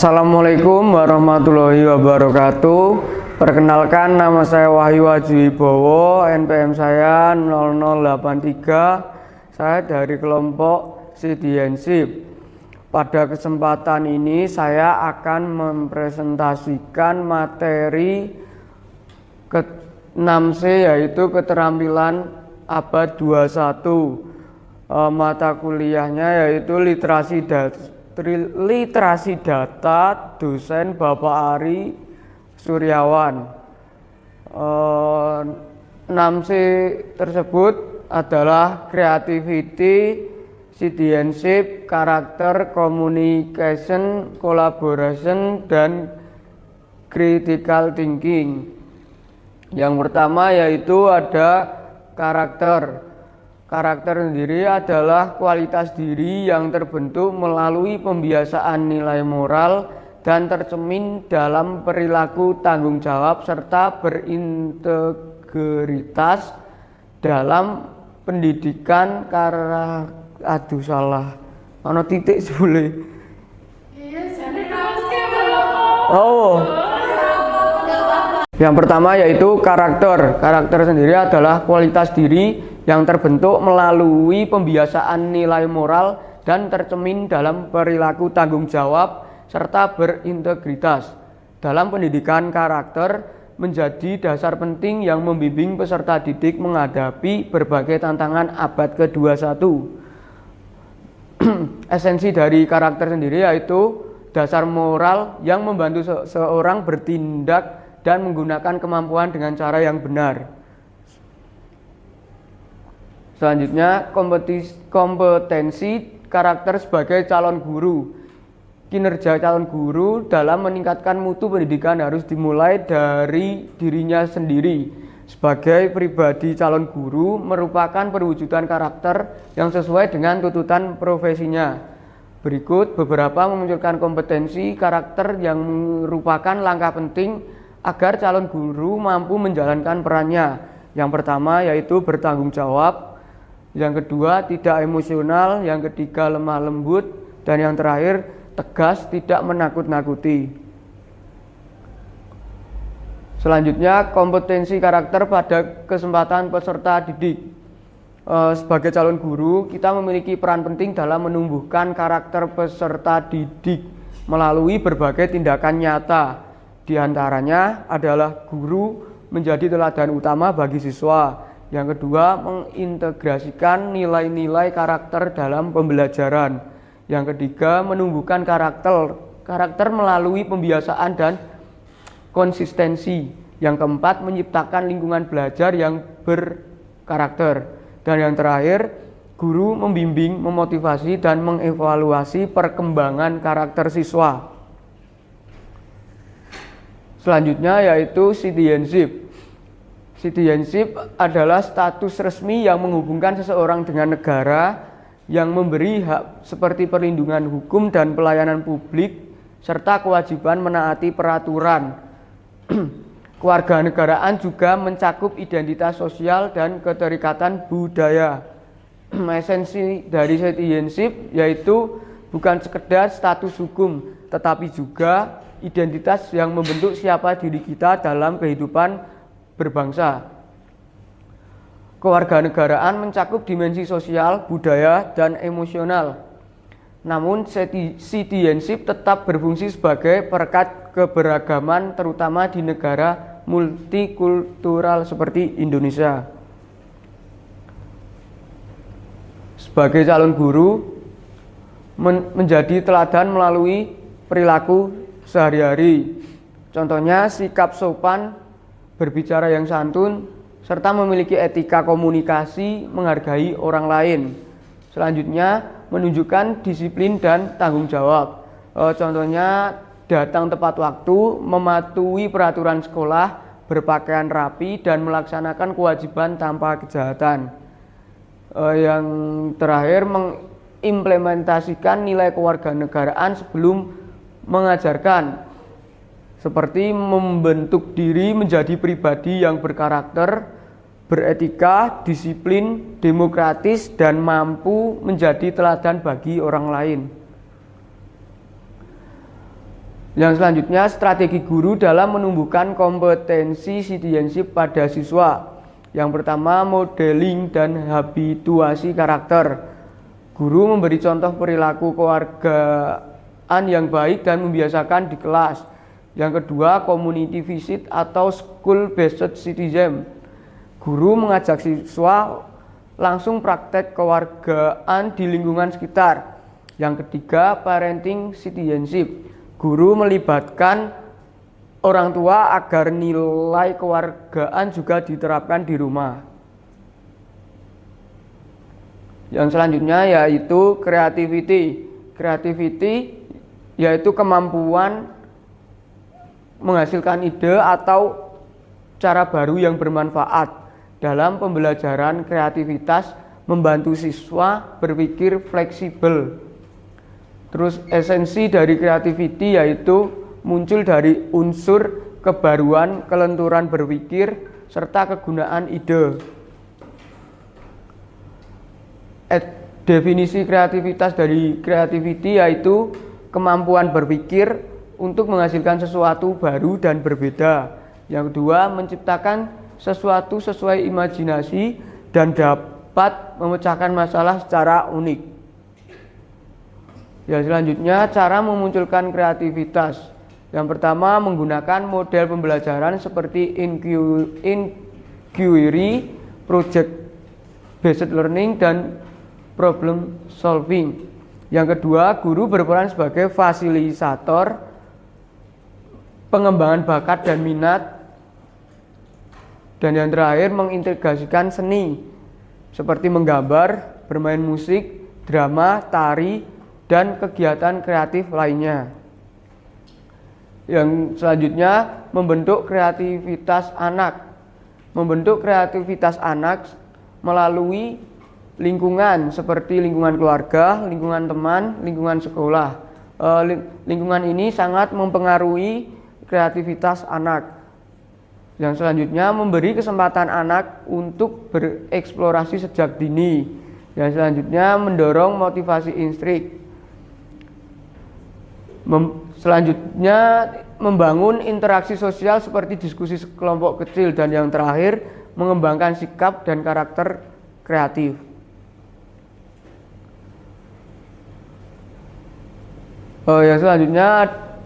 Assalamualaikum warahmatullahi wabarakatuh. Perkenalkan, nama saya Wahyu Wajiwibowo, NPM saya 0083. Saya dari kelompok Citizenship. Pada kesempatan ini saya akan mempresentasikan materi ke-6C, yaitu keterampilan abad 21. Mata kuliahnya yaitu literasi data, dosen Bapak Ari Suryawan. 6C tersebut adalah creativity, citizenship, karakter, communication, collaboration, dan critical thinking. Yang pertama yaitu ada karakter. Karakter sendiri adalah kualitas diri yang terbentuk melalui pembiasaan nilai moral dan tercermin dalam perilaku tanggung jawab serta berintegritas dalam pendidikan titik sebule. Yang pertama yaitu karakter. Karakter sendiri adalah kualitas diri yang terbentuk melalui pembiasaan nilai moral dan tercermin dalam perilaku tanggung jawab serta berintegritas. Dalam pendidikan, karakter menjadi dasar penting yang membimbing peserta didik menghadapi berbagai tantangan abad ke-21. Esensi dari karakter sendiri yaitu dasar moral yang membantu seseorang bertindak dan menggunakan kemampuan dengan cara yang benar. Selanjutnya, kompetensi karakter sebagai calon guru. Kinerja calon guru dalam meningkatkan mutu pendidikan harus dimulai dari dirinya sendiri. Sebagai pribadi, calon guru merupakan perwujudan karakter yang sesuai dengan tuntutan profesinya. Berikut beberapa memunculkan kompetensi karakter yang merupakan langkah penting agar calon guru mampu menjalankan perannya. Yang pertama yaitu bertanggung jawab. Yang kedua, tidak emosional. Yang ketiga, lemah lembut. Dan yang terakhir, tegas, tidak menakut-nakuti. Selanjutnya, kompetensi karakter pada kesempatan peserta didik. Sebagai calon guru, kita memiliki peran penting dalam menumbuhkan karakter peserta didik melalui berbagai tindakan nyata. Di antaranya adalah guru menjadi teladan utama bagi siswa. Yang kedua, mengintegrasikan nilai-nilai karakter dalam pembelajaran. Yang ketiga, menumbuhkan karakter melalui pembiasaan dan konsistensi. Yang keempat, menciptakan lingkungan belajar yang berkarakter. Dan yang terakhir, guru membimbing, memotivasi, dan mengevaluasi perkembangan karakter siswa. Selanjutnya yaitu citizenship. Citizenship adalah status resmi yang menghubungkan seseorang dengan negara, yang memberi hak seperti perlindungan hukum dan pelayanan publik, serta kewajiban menaati peraturan. Kewarganegaraan juga mencakup identitas sosial dan keterikatan budaya. Esensi dari citizenship yaitu bukan sekedar status hukum, tetapi juga identitas yang membentuk siapa diri kita dalam kehidupan berbangsa. Kewarganegaraan mencakup dimensi sosial, budaya, dan emosional. Namun citizenship tetap berfungsi sebagai perekat keberagaman, terutama di negara multikultural seperti Indonesia. Sebagai calon guru, menjadi teladan melalui perilaku sehari-hari. Contohnya sikap sopan, berbicara yang santun, serta memiliki etika komunikasi, menghargai orang lain. Selanjutnya, menunjukkan disiplin dan tanggung jawab. Contohnya, datang tepat waktu, mematuhi peraturan sekolah, berpakaian rapi, dan melaksanakan kewajiban tanpa kejahatan. Yang terakhir, mengimplementasikan nilai kewarganegaraan sebelum mengajarkan, seperti membentuk diri menjadi pribadi yang berkarakter, beretika, disiplin, demokratis, dan mampu menjadi teladan bagi orang lain. Yang selanjutnya, strategi guru dalam menumbuhkan kompetensi citizenship pada siswa. Yang pertama, modeling dan habituasi karakter. Guru memberi contoh perilaku kewargaan yang baik dan membiasakan di kelas. Yang kedua, community visit atau school-based citizen. Guru mengajak siswa langsung praktek kewargaan di lingkungan sekitar. Yang ketiga, parenting citizenship. Guru melibatkan orang tua agar nilai kewargaan juga diterapkan di rumah. Yang selanjutnya yaitu creativity. Creativity yaitu kemampuan menghasilkan ide atau cara baru yang bermanfaat. Dalam pembelajaran, kreativitas membantu siswa berpikir fleksibel. Terus esensi dari creativity yaitu muncul dari unsur kebaruan, kelenturan berpikir, serta kegunaan ide. Definisi kreativitas dari creativity yaitu kemampuan berpikir untuk menghasilkan sesuatu baru dan berbeda. Yang kedua, menciptakan sesuatu sesuai imajinasi dan dapat memecahkan masalah secara unik. Ya, selanjutnya cara memunculkan kreativitas. Yang pertama, menggunakan model pembelajaran seperti inquiry, project based learning, dan problem solving. Yang kedua, guru berperan sebagai fasilitator pengembangan bakat dan minat. Dan yang terakhir, mengintegrasikan seni seperti menggambar, bermain musik, drama, tari, dan kegiatan kreatif lainnya. Yang selanjutnya, membentuk kreativitas anak. Membentuk kreativitas anak melalui lingkungan seperti lingkungan keluarga, lingkungan teman, lingkungan sekolah. Lingkungan ini sangat mempengaruhi kreativitas anak. Yang selanjutnya, memberi kesempatan anak untuk bereksplorasi sejak dini. Yang selanjutnya, mendorong motivasi instrik. Selanjutnya, membangun interaksi sosial seperti diskusi kelompok kecil. Dan yang terakhir, mengembangkan sikap dan karakter kreatif. Yang selanjutnya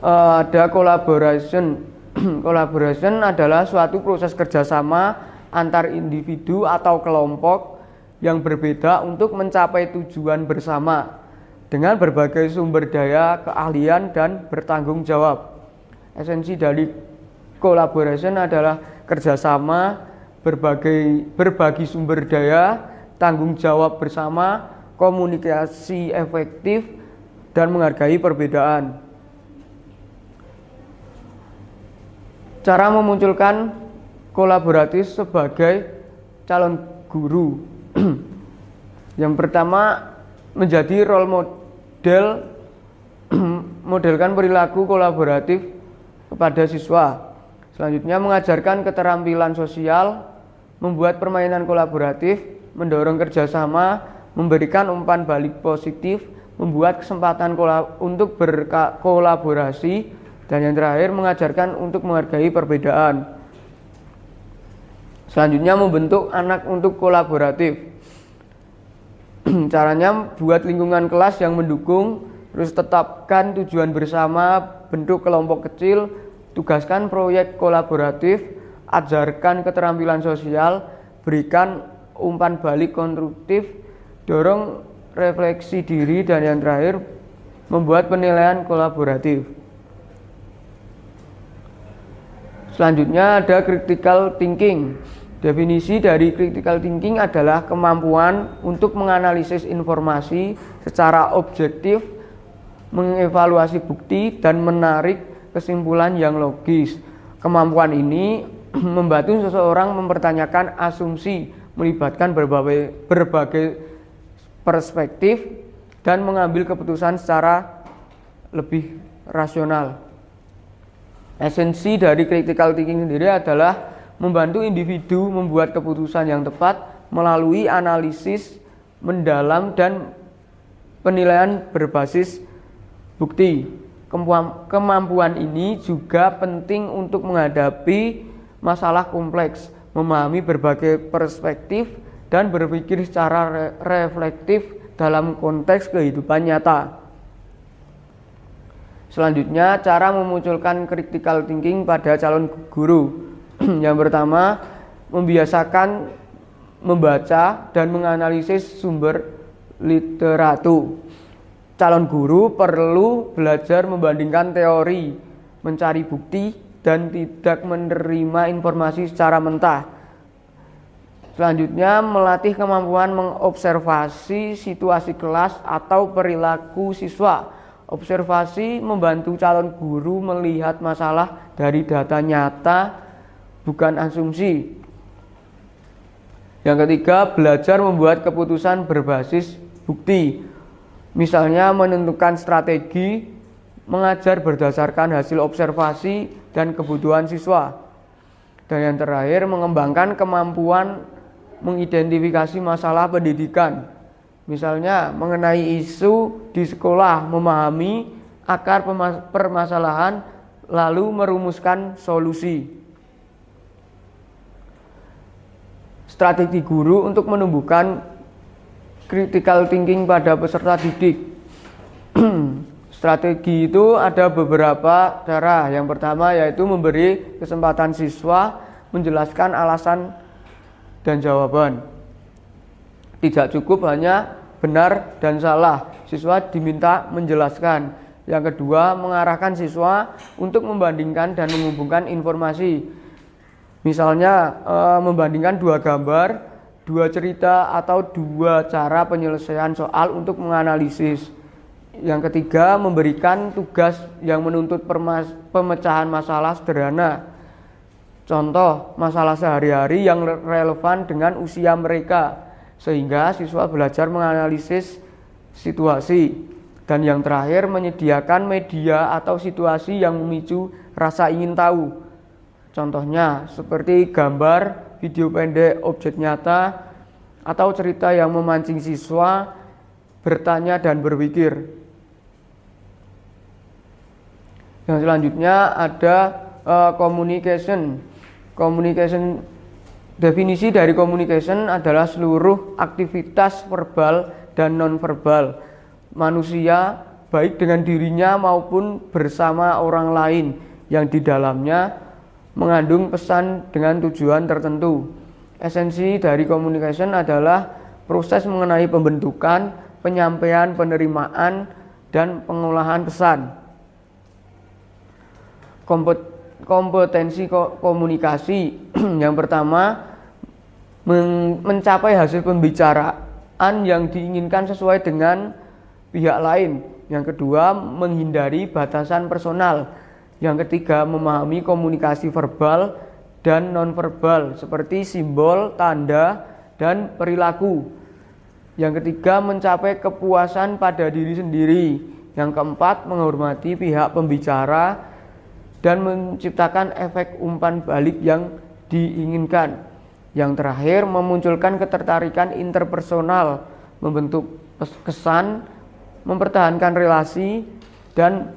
ada collaboration. Collaboration adalah suatu proses kerjasama antar individu atau kelompok yang berbeda untuk mencapai tujuan bersama dengan berbagai sumber daya, keahlian, dan bertanggung jawab. Esensi dari collaboration adalah kerjasama, berbagi sumber daya, tanggung jawab bersama, komunikasi efektif, dan menghargai perbedaan. Cara memunculkan kolaboratif sebagai calon guru. Yang pertama, menjadi role model, modelkan perilaku kolaboratif kepada siswa. Selanjutnya, mengajarkan keterampilan sosial, membuat permainan kolaboratif, mendorong kerjasama, memberikan umpan balik positif, membuat kesempatan untuk berkolaborasi, dan yang terakhir, mengajarkan untuk menghargai perbedaan. Selanjutnya, membentuk anak untuk kolaboratif. Caranya, buat lingkungan kelas yang mendukung, terus tetapkan tujuan bersama, bentuk kelompok kecil, tugaskan proyek kolaboratif, ajarkan keterampilan sosial, berikan umpan balik konstruktif, dorong refleksi diri, dan yang terakhir, membuat penilaian kolaboratif. Selanjutnya ada critical thinking. Definisi dari critical thinking adalah kemampuan untuk menganalisis informasi secara objektif, mengevaluasi bukti, dan menarik kesimpulan yang logis. Kemampuan ini membantu seseorang mempertanyakan asumsi, melibatkan berbagai perspektif, dan mengambil keputusan secara lebih rasional. Esensi dari critical thinking sendiri adalah membantu individu membuat keputusan yang tepat melalui analisis mendalam dan penilaian berbasis bukti. Kemampuan ini juga penting untuk menghadapi masalah kompleks, memahami berbagai perspektif, dan berpikir secara reflektif dalam konteks kehidupan nyata. Selanjutnya, cara memunculkan critical thinking pada calon guru. Yang pertama, membiasakan membaca dan menganalisis sumber literatur. Calon guru perlu belajar membandingkan teori, mencari bukti, dan tidak menerima informasi secara mentah. Selanjutnya, melatih kemampuan mengobservasi situasi kelas atau perilaku siswa. Observasi membantu calon guru melihat masalah dari data nyata, bukan asumsi. Yang ketiga, belajar membuat keputusan berbasis bukti. Misalnya menentukan strategi, mengajar berdasarkan hasil observasi dan kebutuhan siswa. Dan yang terakhir, mengembangkan kemampuan mengidentifikasi masalah pendidikan. Misalnya mengenai isu di sekolah, memahami akar permasalahan, lalu merumuskan solusi. Strategi guru untuk menumbuhkan critical thinking pada peserta didik. Strategi itu ada beberapa cara. Yang pertama yaitu memberi kesempatan siswa menjelaskan alasan dan jawaban. Tidak cukup hanya benar dan salah, siswa diminta menjelaskan. Yang kedua, mengarahkan siswa untuk membandingkan dan menghubungkan informasi. Misalnya membandingkan dua gambar, dua cerita, atau dua cara penyelesaian soal untuk menganalisis. Yang ketiga, memberikan tugas yang menuntut pemecahan masalah sederhana. Contoh, masalah sehari-hari yang relevan dengan usia mereka, sehingga siswa belajar menganalisis situasi. Dan yang terakhir, menyediakan media atau situasi yang memicu rasa ingin tahu. Contohnya, seperti gambar, video pendek, objek nyata, atau cerita yang memancing siswa bertanya dan berpikir. Yang selanjutnya ada communication. Definisi dari communication adalah seluruh aktivitas verbal dan non-verbal manusia, baik dengan dirinya maupun bersama orang lain, yang di dalamnya mengandung pesan dengan tujuan tertentu. Esensi dari communication adalah proses mengenai pembentukan, penyampaian, penerimaan, dan pengolahan pesan. Kompetensi komunikasi. Yang pertama, mencapai hasil pembicaraan yang diinginkan sesuai dengan pihak lain. Yang kedua, menghindari batasan personal. Yang ketiga, memahami komunikasi verbal dan nonverbal seperti simbol, tanda, dan perilaku. Yang ketiga, mencapai kepuasan pada diri sendiri. Yang keempat, menghormati pihak pembicara dan menciptakan efek umpan balik yang diinginkan. Yang terakhir, memunculkan ketertarikan interpersonal, membentuk kesan, mempertahankan relasi, dan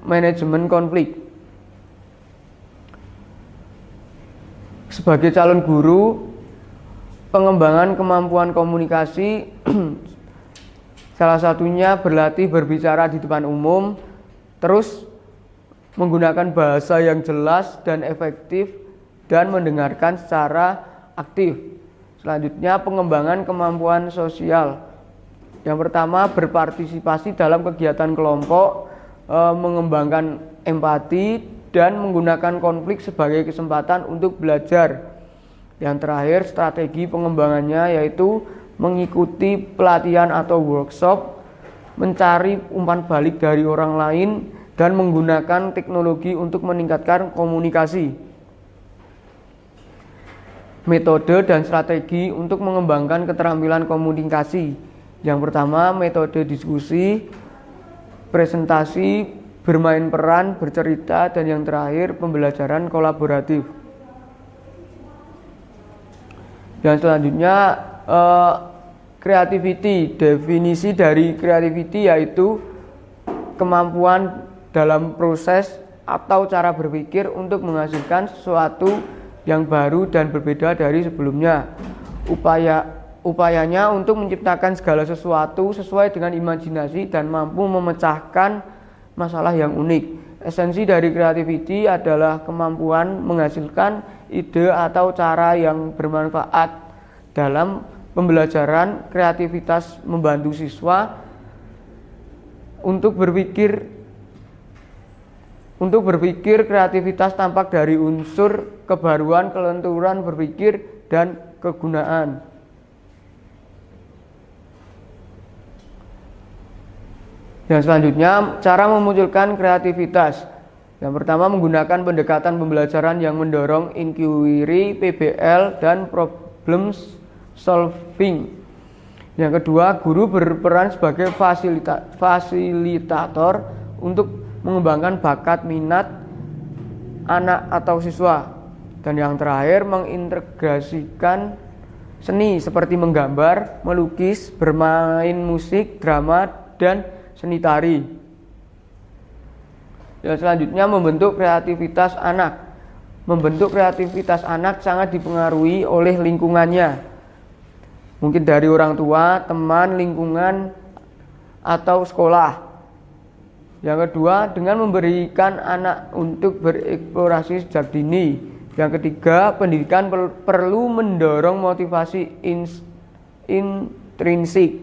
manajemen konflik. Sebagai calon guru, pengembangan kemampuan komunikasi salah satunya berlatih berbicara di depan umum, terus menggunakan bahasa yang jelas dan efektif, dan mendengarkan secara aktif. Selanjutnya, pengembangan kemampuan sosial. Yang pertama, berpartisipasi dalam kegiatan kelompok, mengembangkan empati, dan menggunakan konflik sebagai kesempatan untuk belajar. Yang terakhir, strategi pengembangannya yaitu mengikuti pelatihan atau workshop, mencari umpan balik dari orang lain, dan menggunakan teknologi untuk meningkatkan komunikasi. Metode dan strategi untuk mengembangkan keterampilan komunikasi. Yang pertama, metode diskusi, presentasi, bermain peran, bercerita, dan yang terakhir, pembelajaran kolaboratif. Yang selanjutnya, creativity. Definisi dari creativity yaitu kemampuan dalam proses atau cara berpikir untuk menghasilkan sesuatu yang baru dan berbeda dari sebelumnya. Upayanya untuk menciptakan segala sesuatu sesuai dengan imajinasi dan mampu memecahkan masalah yang unik. Esensi dari creativity adalah kemampuan menghasilkan ide atau cara yang bermanfaat dalam pembelajaran. Kreativitas membantu siswa untuk berpikir. Kreativitas tampak dari unsur kebaruan, kelenturan berpikir, dan kegunaan. Yang selanjutnya, cara memunculkan kreativitas. Yang pertama, menggunakan pendekatan pembelajaran yang mendorong inquiry, PBL, dan problem solving. Yang kedua, guru berperan sebagai fasilitator untuk mengembangkan bakat minat anak atau siswa. Dan yang terakhir, mengintegrasikan seni seperti menggambar, melukis, bermain musik, drama, dan seni tari. Yang selanjutnya, membentuk kreativitas anak. Membentuk kreativitas anak sangat dipengaruhi oleh lingkungannya. Mungkin dari orang tua, teman, lingkungan, atau sekolah. Yang kedua, dengan memberikan anak untuk bereksplorasi sejak dini. Yang ketiga, pendidikan perlu mendorong motivasi intrinsik.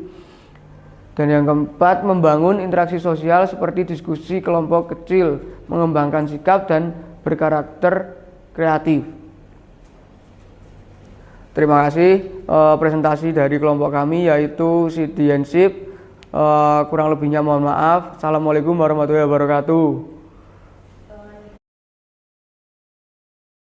Dan yang keempat, membangun interaksi sosial seperti diskusi kelompok kecil, mengembangkan sikap dan berkarakter kreatif. Terima kasih. Presentasi dari kelompok kami yaitu citizenship. Kurang lebihnya mohon maaf. Assalamualaikum warahmatullahi wabarakatuh.